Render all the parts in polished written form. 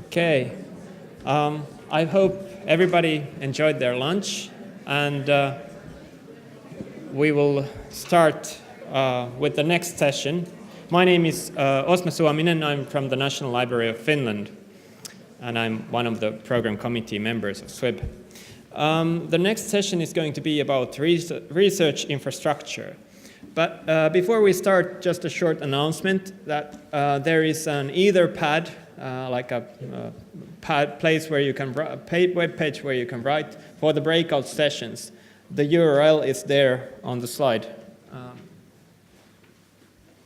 Okay. I hope everybody enjoyed their lunch, and we will start with the next session. My name is Osmo Suominen. I'm from the National Library of Finland, and I'm one of the program committee members of SWIB. The next session is going to be about research infrastructure. But before we start, just a short announcement that there is an Etherpad, like a place where you can web page where you can write for the breakout sessions. The URL is there on the slide.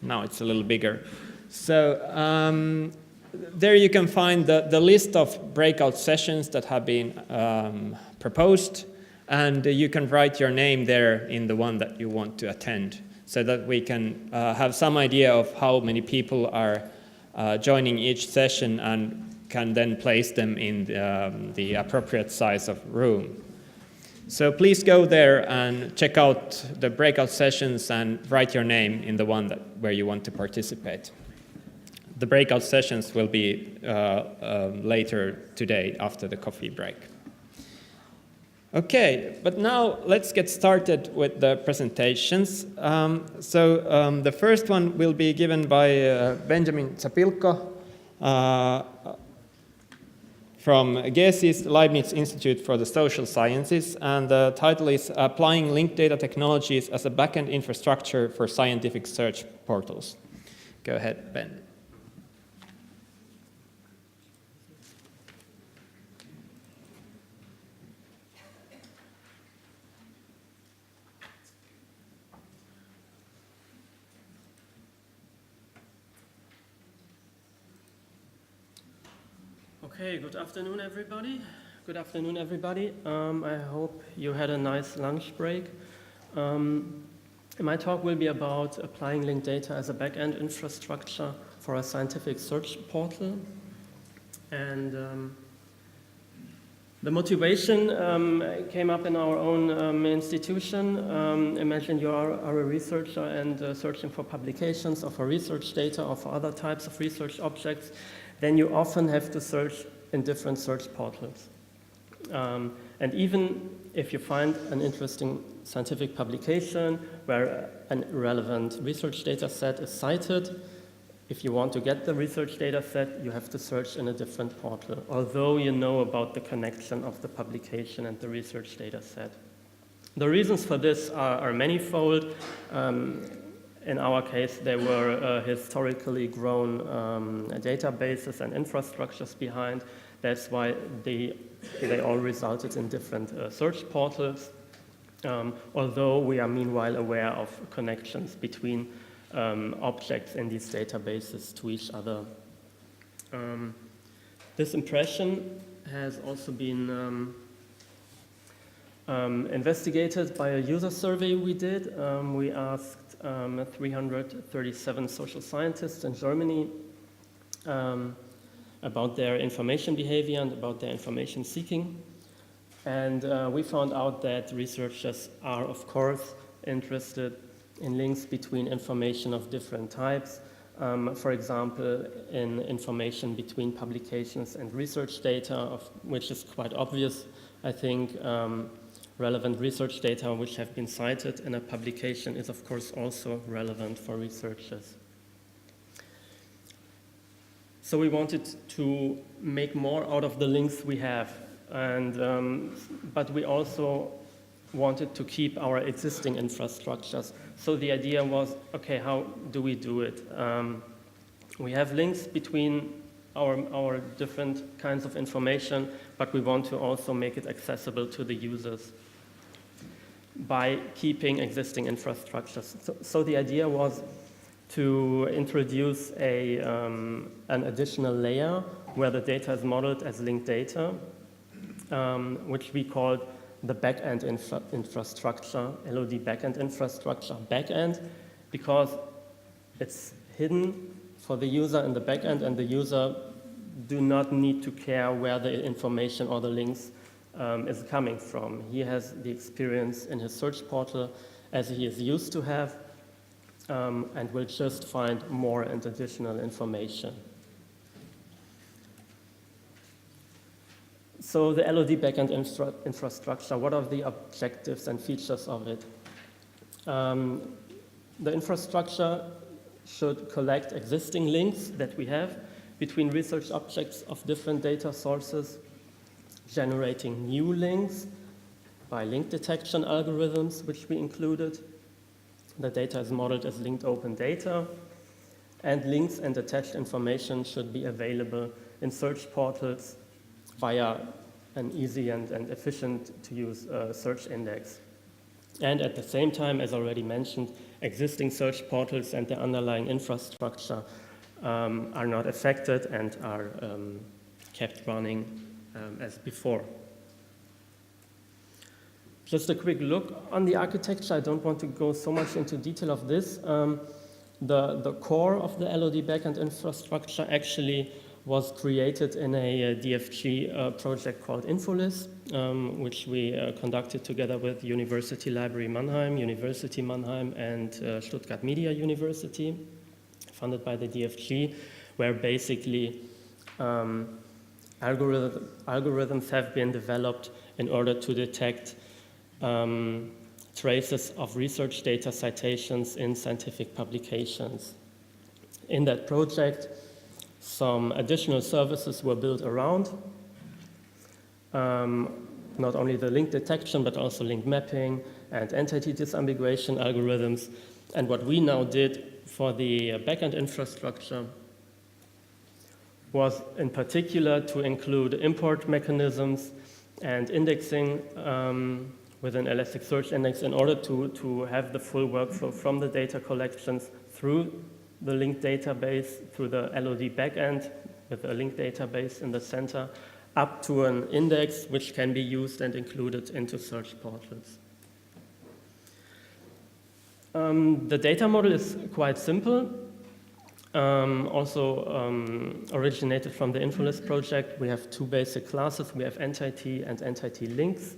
Now it's a little bigger. So there you can find the list of breakout sessions that have been proposed, and you can write your name there in the one that you want to attend, so that we can have some idea of how many people are joining each session and can then place them in the appropriate size of room. So please go there and check out the breakout sessions and write your name in the one where you want to participate. The breakout sessions will be later today after the coffee break. Okay, but now let's get started with the presentations. The first one will be given by Benjamin Zapilko from GESIS, Leibniz-Institute for the Social Sciences, and the title is Applying Linked Data Technologies as a Backend Infrastructure for Scientific Search Portals. Go ahead, Ben. Okay, good afternoon, everybody. Good afternoon, everybody. I hope you had a nice lunch break. My talk will be about applying linked data as a back-end infrastructure for a scientific search portal. And the motivation came up in our own institution. Imagine you are a researcher and searching for publications or for research data or for other types of research objects. Then you often have to search in different search portals. And even if you find an interesting scientific publication where a relevant research data set is cited, if you want to get the research data set, you have to search in a different portal, although you know about the connection of the publication and the research data set. The reasons for this are manifold. In our case, there were historically grown databases and infrastructures behind. That's why they all resulted in different search portals, although we are meanwhile aware of connections between objects in these databases to each other. This impression has also been investigated by a user survey we did. We asked 337 social scientists in Germany about their information behavior and about their information seeking. And we found out that researchers are, of course, interested in links between information of different types. For example, in information between publications and research data, which is quite obvious, I think. Relevant research data which have been cited in a publication is, of course, also relevant for researchers. So we wanted to make more out of the links we have, but we also wanted to keep our existing infrastructures. So the idea was, okay, how do we do it? We have links between our different kinds of information, but we want to also make it accessible to the users by keeping existing infrastructures. So the idea was to introduce an additional layer where the data is modeled as linked data, which we called the backend infrastructure, LOD backend infrastructure, backend, because it's hidden for the user in the backend, and the user do not need to care where the information or the links is coming from. He has the experience in his search portal as he is used to have, and will just find more and additional information. So the LOD backend infrastructure, what are the objectives and features of it? The infrastructure should collect existing links that we have between research objects of different data sources, generating new links by link detection algorithms, which we included. The data is modeled as linked open data, and links and attached information should be available in search portals via an easy and efficient to use search index. And at the same time, as already mentioned, existing search portals and the underlying infrastructure are not affected and are kept running as before. Just a quick look on the architecture. I don't want to go so much into detail of this. The core of the LOD backend infrastructure actually was created in a DFG project called Infolis, which we conducted together with University Library Mannheim, University Mannheim, and Stuttgart Media University, funded by the DFG, where basically algorithms have been developed in order to detect traces of research data citations in scientific publications. In that project, some additional services were built around, not only the link detection, but also link mapping and entity disambiguation algorithms. And what we now did for the backend infrastructure was in particular to include import mechanisms and indexing within Elasticsearch Index in order to have the full workflow from the data collections through the linked database, through the LOD backend with a linked database in the center, up to an index which can be used and included into search portals. The data model is quite simple. Originated from the Infolis project. We have two basic classes. We have entity and entity links.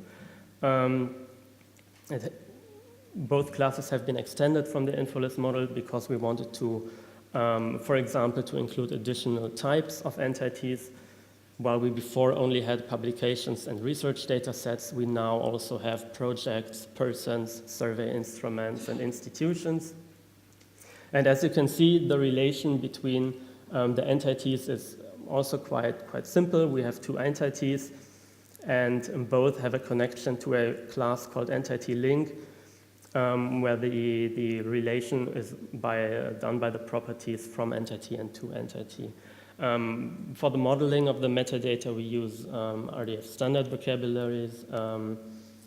Both classes have been extended from the Infolis model because we wanted to, for example, to include additional types of entities. While we before only had publications and research data sets, we now also have projects, persons, survey instruments, and institutions. And as you can see, the relation between the entities is also quite simple. We have two entities, and both have a connection to a class called entity link, where the relation is done by the properties from entity and to entity. For the modeling of the metadata, we use RDF standard vocabularies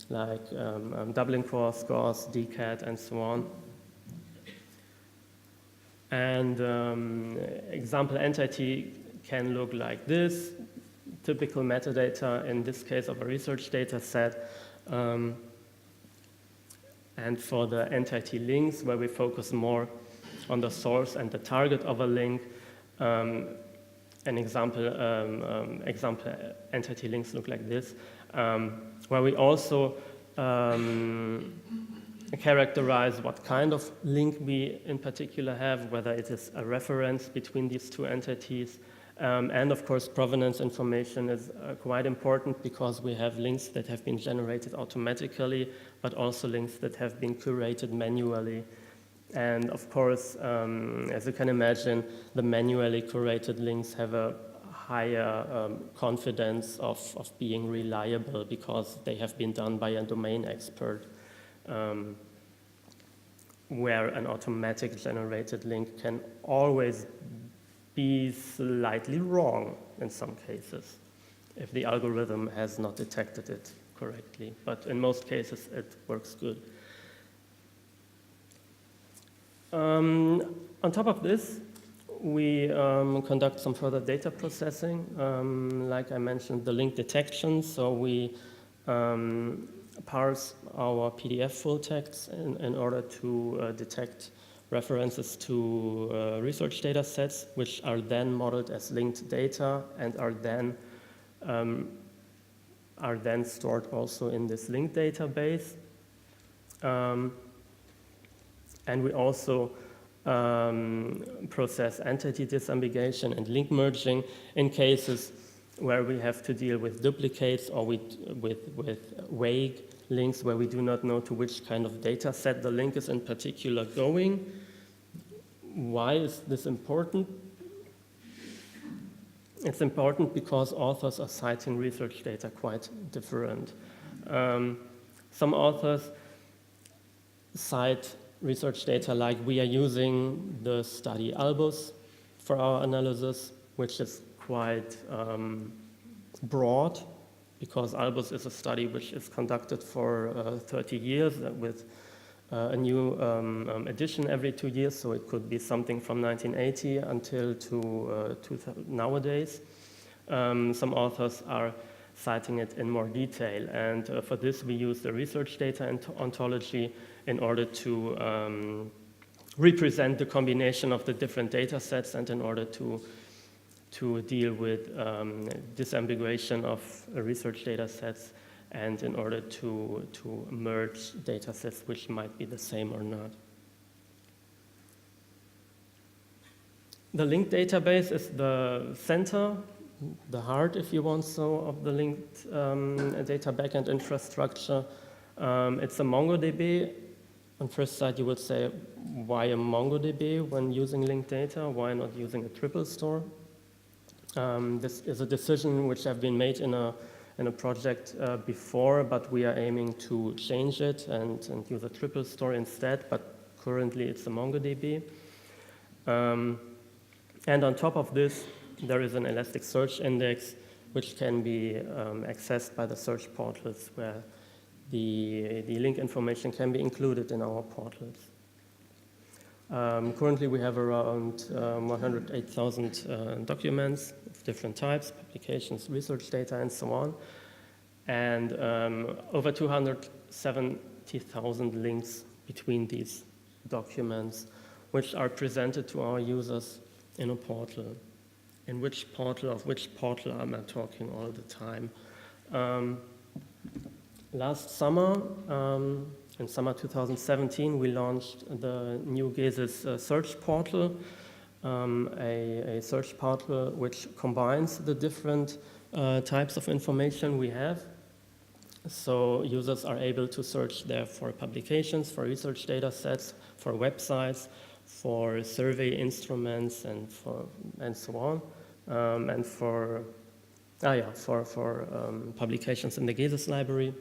like Dublin Core, scores, DCAT, and so on. And example entity can look like this. Typical metadata, in this case of a research data set. And for the entity links, where we focus more on the source and the target of a link, an example entity links look like this, where we also characterize what kind of link we in particular have, whether it is a reference between these two entities. And of course, provenance information is quite important because we have links that have been generated automatically, but also links that have been curated manually. And of course, as you can imagine, the manually curated links have a higher confidence of being reliable because they have been done by a domain expert, where an automatic generated link can always be slightly wrong in some cases if the algorithm has not detected it correctly. But in most cases, it works good. On top of this, we conduct some further data processing. Like I mentioned, the link detection. So we parse our PDF full text in order to detect references to research data sets, which are then modeled as linked data and are then stored also in this linked database. And we also process entity disambiguation and link merging in cases where we have to deal with duplicates or with vague links where we do not know to which kind of data set the link is in particular going. Why is this important? It's important because authors are citing research data quite different. Some authors cite research data like we are using the study Albus for our analysis, which is quite broad, because Albus is a study which is conducted for 30 years with a new edition every 2 years, so it could be something from 1980 until to nowadays. Some authors are citing it in more detail, and for this we use the research data ontology in order to represent the combination of the different data sets and in order to deal with disambiguation of research data sets and in order to merge data sets which might be the same or not. The linked database is the center, the heart, if you want so, of the linked data backend infrastructure. It's a MongoDB. On first sight, you would say, why a MongoDB when using linked data? Why not using a triple store? This is a decision which have been made in a project before, but we are aiming to change it and use a triple store instead, but currently it's a MongoDB. And on top of this, there is an Elasticsearch index which can be accessed by the search portals where the link information can be included in our portals. Currently we have around 108,000 documents of different types, publications, research data, and so on, and over 270,000 links between these documents, which are presented to our users in a portal. In which portal, of which portal am I talking all the time? Last summer, in summer 2017, we launched the new GESIS search portal, a search portal which combines the different types of information we have. So users are able to search there for publications, for research data sets, for websites, for survey instruments, and so on, and for publications in the GESIS library.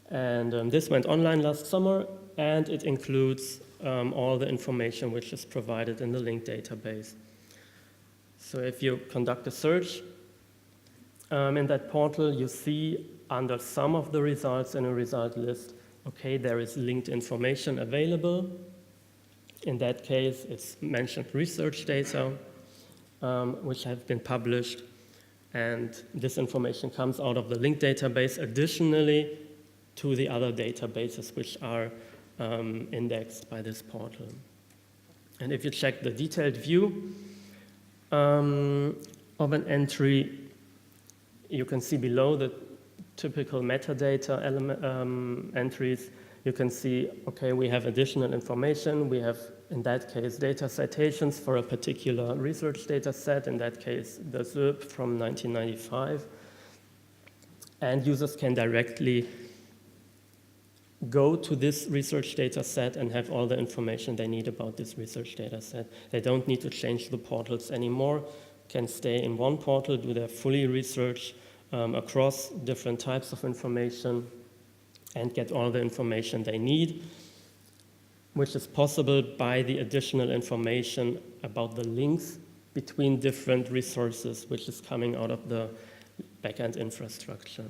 And this went online last summer, and it includes all the information which is provided in the linked database. So if you conduct a search in that portal, you see under some of the results in a result list, okay, there is linked information available. In that case, it's mentioned research data, which have been published, and this information comes out of the linked database additionally to the other databases which are indexed by this portal. And if you check the detailed view of an entry, you can see below the typical metadata entries, you can see, okay, we have additional information. We have, in that case, data citations for a particular research data set, in that case, the SWIB from 1995. And users can directly go to this research data set and have all the information they need about this research data set. They don't need to change the portals anymore, can stay in one portal, do their fully research across different types of information and get all the information they need, which is possible by the additional information about the links between different resources, which is coming out of the backend infrastructure.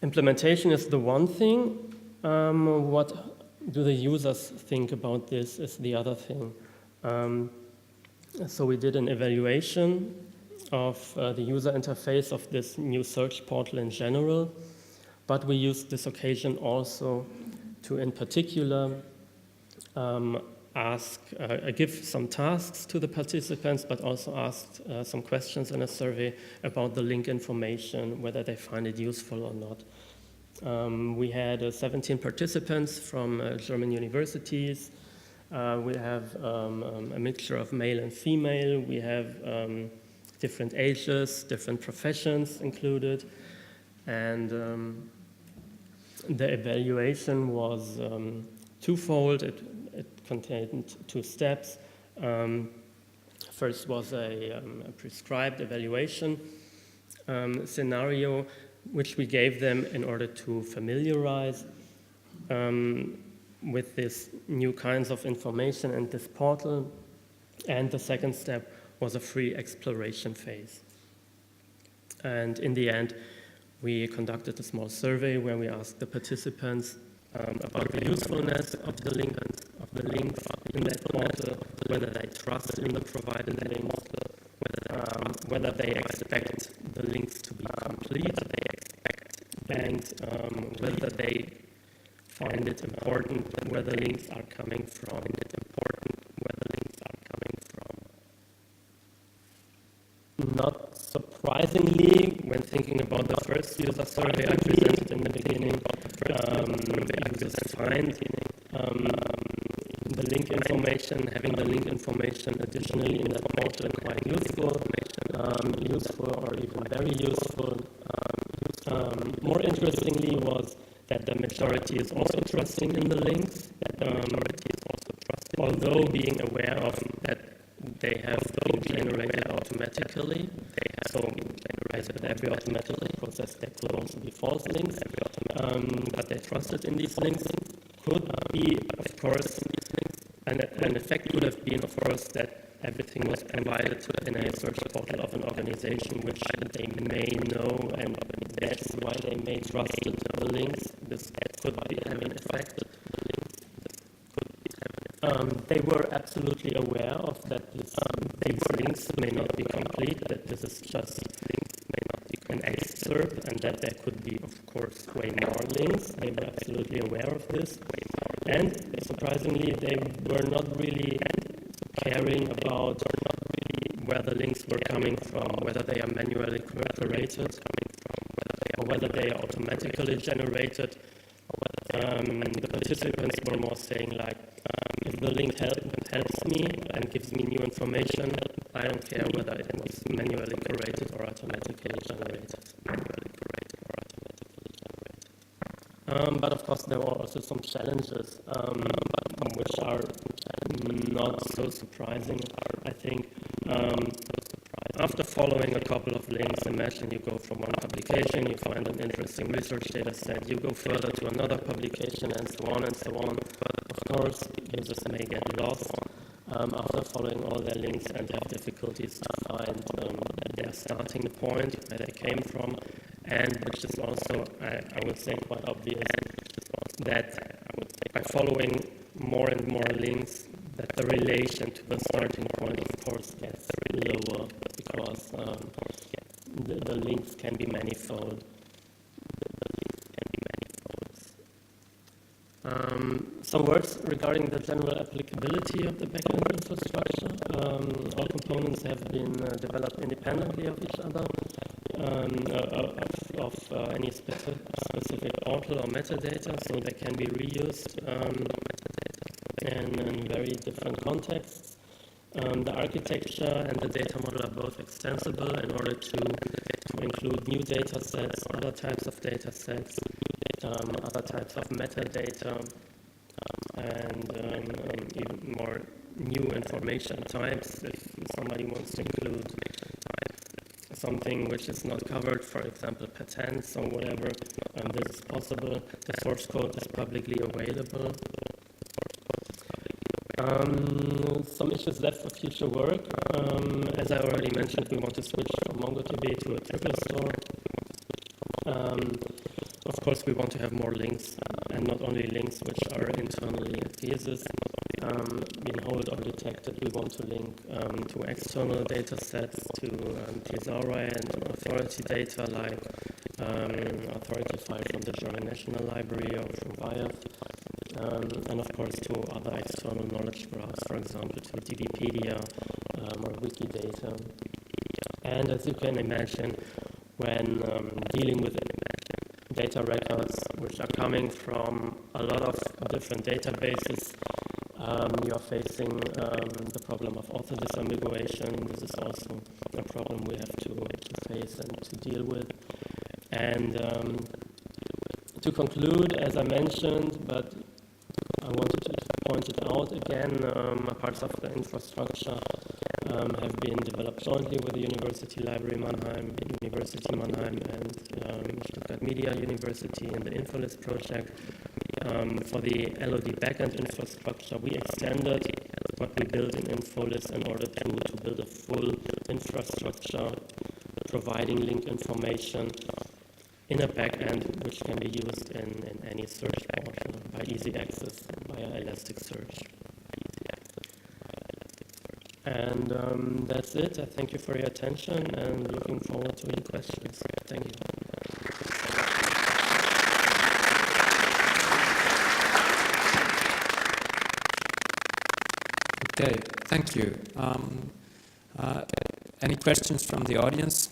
Implementation is the one thing. What do the users think about this is the other thing. So we did an evaluation of the user interface of this new search portal in general, but we used this occasion also to, in particular, give some tasks to the participants, but also asked some questions in a survey about the link information, whether they find it useful or not. We had 17 participants from German universities, We have a mixture of male and female. We have different ages, different professions included. And the evaluation was twofold. It contained 2 steps. First was a prescribed evaluation scenario, which we gave them in order to familiarize with these new kinds of information and this portal. And the second step was a free exploration phase. And in the end, we conducted a small survey where we asked the participants about the usefulness of the links in that portal, whether they trust in the provided links, whether they expect the links to be complete, and whether they find it important where the links are coming from. Not surprisingly, when thinking about the first user survey I presented in the beginning, users find the link information, having the link information additionally in that portal quite useful or even very useful. More interestingly was that the majority is also trusting in the links, although being aware of that they have been generated automatically. So as with every automatic process, there could also be false links, but they trusted in these links. Could be, of course, an effect could have been, of course, that everything was provided in a search portal of an organization which they may know, and that's why they may trust the links. This could have an effect. They were absolutely aware of that these links may not be complete, that this is just an excerpt, and that there could be, of course, way more links. They were absolutely aware of this. And surprisingly, they were not really caring about where the links were coming from, whether they are manually curated, or whether they are automatically generated. The participants were more saying like, if the link helps me and gives me new information, I don't care whether it was manually curated or automatically generated. But of course there were also some challenges which are not so surprising, I think. After following a couple of links, imagine you go from one publication, you find an interesting research data set, you go further to another publication, and so on and so on. Of course, users may get lost after following all their links and have difficulties to find their starting point, where they came from, and which is also, I would say, quite obvious, that by following more and more links, that the relation to the starting point, of course, gets lower, because the links can be manifold. Some words regarding the general applicability of the backend infrastructure. All components have been developed independently of each other, of any specific portal or metadata, so they can be reused in very different contexts. The architecture and the data model are both extensible in order to include new data sets, other types of data sets, other types of metadata, and even more new information types. If somebody wants to include something which is not covered, for example, patents or whatever, this is possible. The source code is publicly available. Some issues left for future work. As I already mentioned, we want to switch from MongoDB to a triple store. Of course, we want to have more links, and not only links which are internally at GESIS being held or detected. We want to link to external data sets, to thesauri and authority data like authority file from the German National Library or from VIAF. And of course to other external knowledge graphs, for example to DBpedia or Wikidata. And as you can imagine, when dealing with data records which are coming from a lot of different databases, you are facing the problem of author disambiguation. This is also a problem we have to face and to deal with. And to conclude, as I mentioned, but I wanted to point it out again, parts of the infrastructure have been developed jointly with the University Library Mannheim, University Mannheim, and Stuttgart Media University in the InfoList project. For the LOD backend infrastructure, we extended what we built in InfoList in order to build a full infrastructure providing link information in a backend which can be used in any search portal by easy access via Elasticsearch. And that's it. I thank you for your attention and looking forward to any questions. Thank you. Okay, thank you. Any questions from the audience?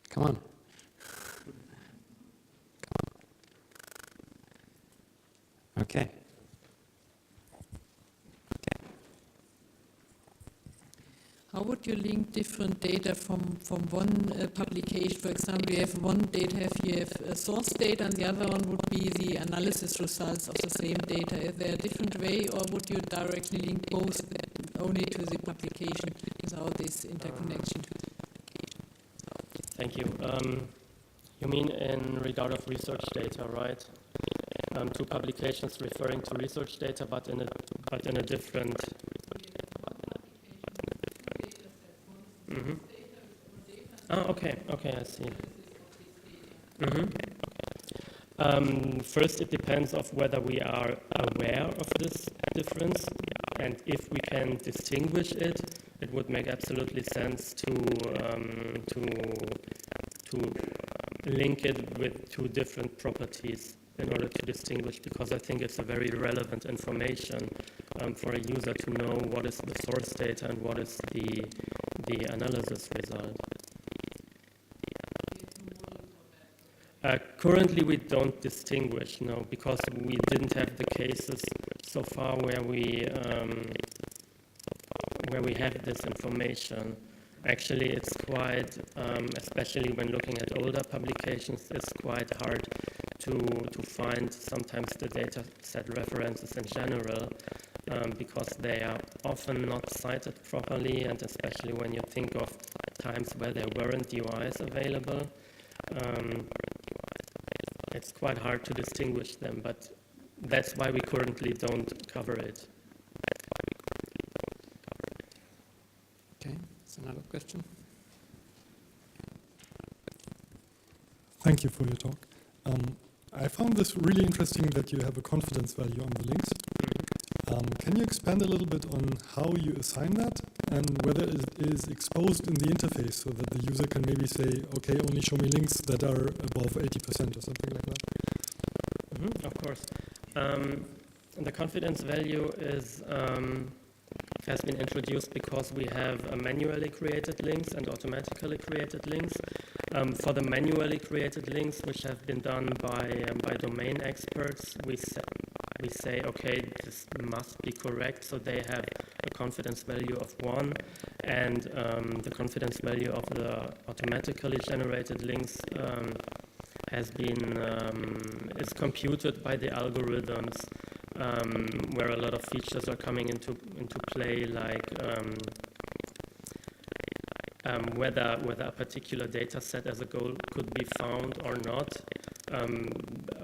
Come on. Okay. How would you link different data from one publication? For example, you have one data, you have source data, and the other one would be the analysis results of the same data. Is there a different way, or would you directly link both only to the publication without this interconnection? Thank you. You mean in regard of research data, right? Two publications referring to research data, but in a different. Mm-hmm. Oh, okay, I see. Mm-hmm. First, it depends of whether we are aware of this difference, and if we can distinguish it, it would make absolutely sense to link it with two different properties in order to distinguish, because I think it's a very relevant information for a user to know what is the source data and what is the analysis result. Currently, we don't distinguish, no, because we didn't have the cases so far where we have this information. Actually, it's quite, especially when looking at older publications, it's quite hard to find sometimes the data set references in general, because they are often not cited properly, and especially when you think of times where there weren't UIs available, it's quite hard to distinguish them, but that's why we currently don't cover it. Okay, that's another question. Thank you for your talk. I found this really interesting that you have a confidence value on the links. Can you expand a little bit on how you assign that and whether it is exposed in the interface so that the user can maybe say, okay, only show me links that are above 80% or something like that? Mm-hmm, of course. The confidence value has been introduced because we have manually created links and automatically created links. For the manually created links, which have been done by domain experts, we say, okay, this must be correct, so they have a confidence value of 1, and the confidence value of the automatically generated links is computed by the algorithms, where a lot of features are coming into play, like whether a particular data set as a goal could be found or not.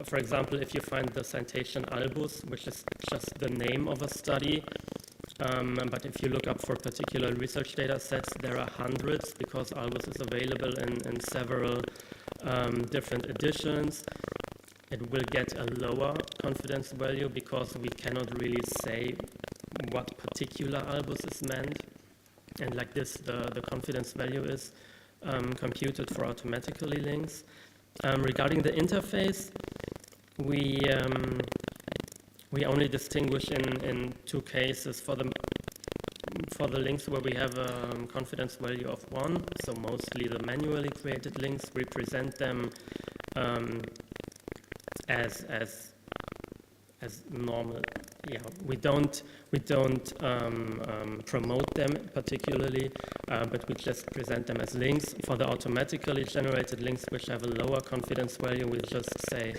For example, if you find the citation albus, which is just the name of a study, but if you look up for particular research data sets, there are hundreds, because albus is available in several different editions. It will get a lower confidence value because we cannot really say what particular albus is meant. And like this, the confidence value is computed for automatically links. Regarding the interface, we only distinguish in two cases for the links where we have a confidence value of 1. So mostly the manually created links, we present them as as normal. Yeah, we don't promote them particularly, but we just present them as links. For the automatically generated links which have a lower confidence value, we just say,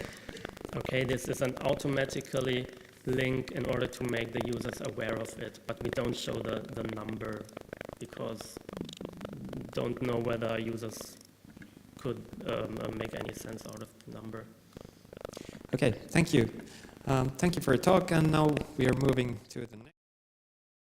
okay, this is an automatically link in order to make the users aware of it, but we don't show the number because we don't know whether users could make any sense out of the number. Okay, thank you. Thank you for your talk, and now we are moving to the next.